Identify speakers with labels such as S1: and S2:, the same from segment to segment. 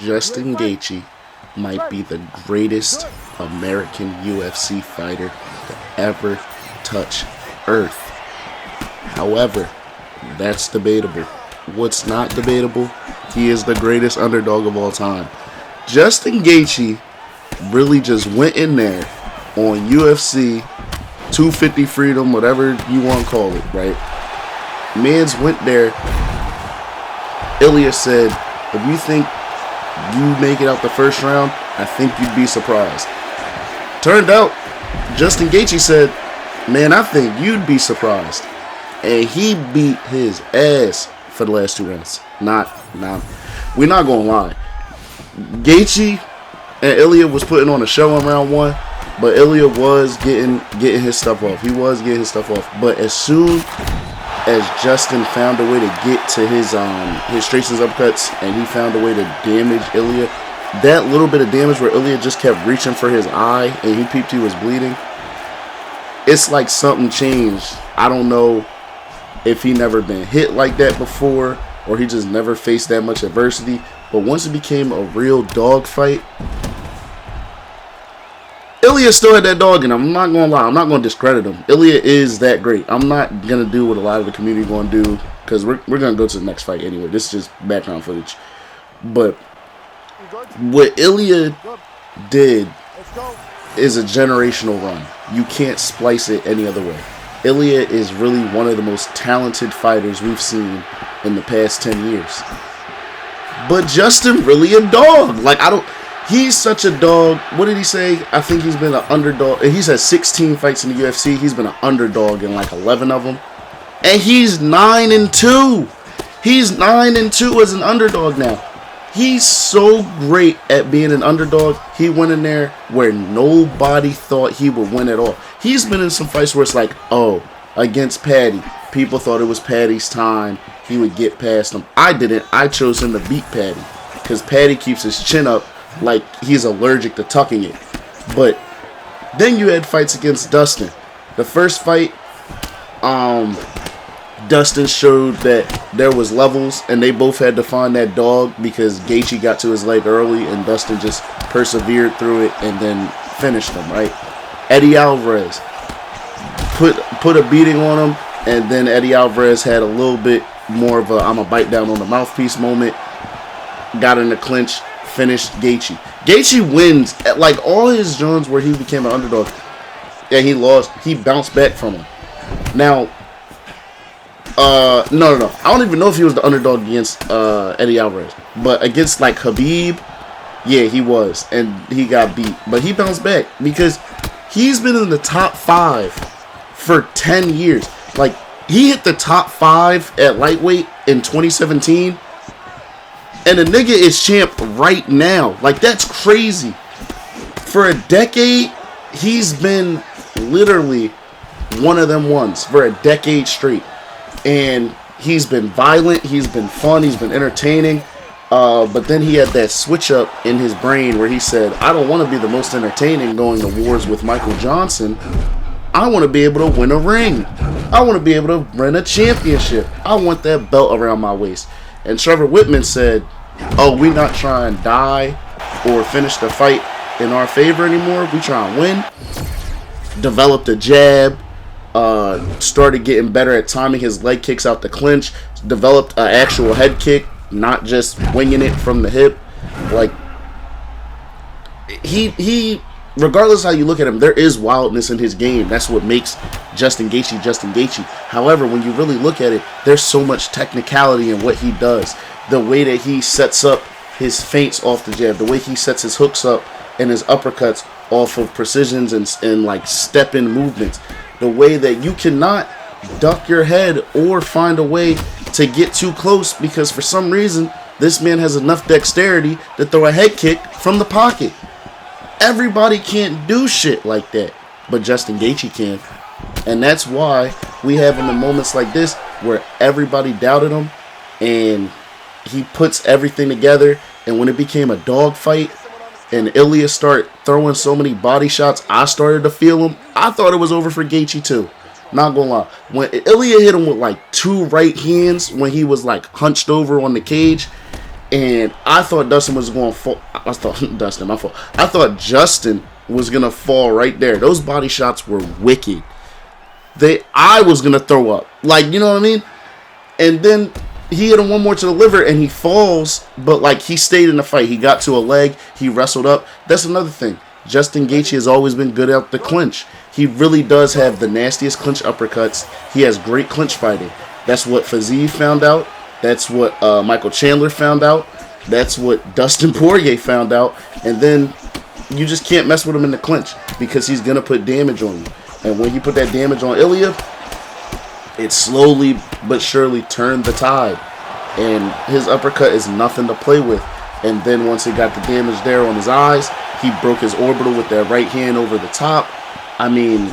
S1: Justin Gaethje might be the greatest American UFC fighter to ever touch Earth. However, that's debatable. What's not debatable? He is the greatest underdog of all time. Justin Gaethje really just went in there on UFC 250 Freedom, whatever you want to call it, right? Mans went there. Ilya said, if you think you make it out the first round, I think you'd be surprised. Turned out, Justin Gaethje said, man, I think you'd be surprised. And he beat his ass for the last 2 rounds. We're not going to lie. Gaethje and Ilya was putting on a show in round 1, but Ilya was getting his stuff off. He was getting his stuff off. But as soon as Justin found a way to get to his straights and uppercuts, and he found a way to damage Ilya, that little bit of damage where Ilya just kept reaching for his eye and he peeped he was bleeding, it's like something changed. I don't know if he never been hit like that before or he just never faced that much adversity, but once it became a real dog fight, Ilya still had that dog in him. I'm not going to lie. I'm not going to discredit him. Ilya is that great. I'm not going to do what a lot of the community going to do because we're going to go to the next fight anyway. This is just background footage. But what Ilya did is a generational run. You can't splice it any other way. Ilya is really one of the most talented fighters we've seen in the past 10 years. But Justin really a dog. He's such a dog. What did he say? I think he's been an underdog. He's had 16 fights in the UFC. He's been an underdog in like 11 of them. And he's 9-2. He's 9-2 as an underdog now. He's so great at being an underdog. He went in there where nobody thought he would win at all. He's been in some fights where it's like, oh, against Paddy. People thought it was Paddy's time. He would get past him. I didn't. I chose him to beat Paddy because Paddy keeps his chin up like he's allergic to tucking it. But then you had fights against Dustin. The first fight, Dustin showed that there was levels, and they both had to find that dog because Gaethje got to his leg early, and Dustin just persevered through it and then finished him, right? Eddie Alvarez put a beating on him, and then Eddie Alvarez had a little bit more of a I'm a bite down on the mouthpiece moment, got in the clinch, finished Gaethje. Gaethje wins at like all his joints where he became an underdog. Yeah, he lost. He bounced back from him. Now, no. I don't even know if he was the underdog against Eddie Alvarez, but against like Khabib, yeah, he was, and he got beat. But he bounced back because he's been in the top 5 for 10 years. Like he hit the top 5 at lightweight in 2017. And the nigga is champ right now. Like, that's crazy. For a decade, he's been literally one of them ones for a decade straight. And he's been violent, he's been fun, he's been entertaining. But then he had that switch up in his brain where he said, I don't want to be the most entertaining going to wars with Michael Johnson. I want to be able to win a ring. I want to be able to win a championship. I want that belt around my waist. And Trevor Whitman said, oh, we not trying to die or finish the fight in our favor anymore. We try and win. Developed a jab. Started getting better at timing his leg kicks out the clinch. Developed an actual head kick, not just winging it from the hip. Like, he regardless how you look at him, there is wildness in his game. That's what makes Justin Gaethje Justin Gaethje. However, when you really look at it, there's so much technicality in what he does. The way that he sets up his feints off the jab, the way he sets his hooks up and his uppercuts off of precisions and like step-in movements. The way that you cannot duck your head or find a way to get too close because for some reason, this man has enough dexterity to throw a head kick from the pocket. Everybody can't do shit like that, but Justin Gaethje can. And that's why we have in the moments like this where everybody doubted him and he puts everything together. And when it became a dog fight and Ilya started throwing so many body shots, I started to feel him. I thought it was over for Gaethje too. Not gonna lie. When Ilya hit him with like 2 right hands when he was like hunched over on the cage,
S2: And I thought Dustin was going to fall. I thought Dustin, my fault. I thought Justin was going to fall right there. Those body shots were wicked. I was going to throw up. Like, you know what I mean? And then he hit him one more to the liver and he falls, but like he stayed in the fight. He got to a leg, he wrestled up. That's another thing. Justin Gaethje has always been good at the clinch. He really does have the nastiest clinch uppercuts. He has great clinch fighting. That's what Fiziev found out. That's what Michael Chandler found out. That's what Dustin Poirier found out. And then you just can't mess with him in the clinch because he's going to put damage on you. And when he put that damage on Ilya, it slowly but surely turned the tide. And his uppercut is nothing to play with. And then once he got the damage there on his eyes, he broke his orbital with that right hand over the top. I mean,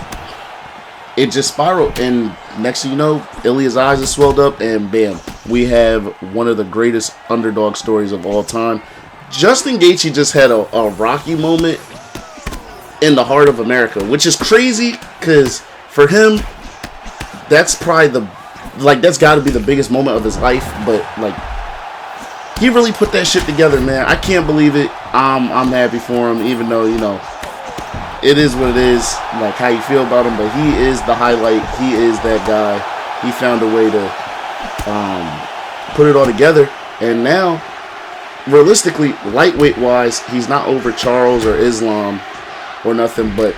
S2: it just spiraled. And next thing you know, Ilya's eyes are swelled up. And bam, we have one of the greatest underdog stories of all time. Justin Gaethje just had a Rocky moment in the heart of America, which is crazy because for him, that's probably that's got to be the biggest moment of his life. But like, he really put that shit together, man. I can't believe it. I'm happy for him, even though, you know, it is what it is, like how you feel about him. But he is the highlight. He is that guy. He found a way to put it all together. And now, realistically, lightweight wise, he's not over Charles or Islam or nothing, but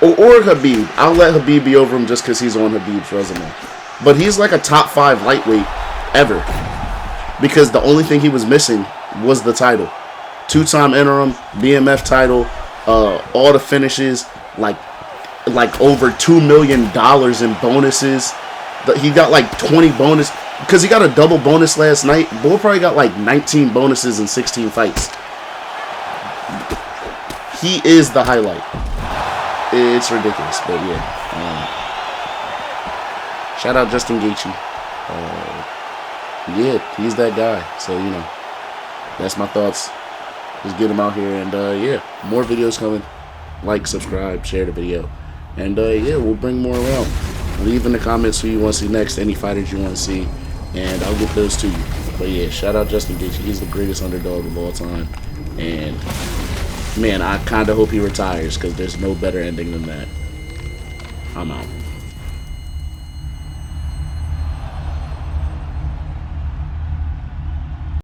S2: or Khabib. I'll let Khabib be over him just because he's on Khabib's resume. But he's like a top 5 lightweight ever, because the only thing he was missing was the title. 2-time interim, BMF title, all the finishes, like over $2 million in bonuses. He got like 20 bonus, because he got a double bonus last night. Bull probably got like 19 bonuses in 16 fights. He is the highlight. It's ridiculous, but yeah. Shout out Justin Gaethje. Yeah, he's that guy. So, you know, that's my thoughts. Just get him out here, and yeah, more videos coming. Like, subscribe, share the video, and yeah, we'll bring more around. Leave in the comments who you want to see next, any fighters you want to see, and I'll get those to you. But yeah, shout out Justin Gaethje. He's the greatest underdog of all time, and man, I kind of hope he retires because there's no better ending than that. I'm out.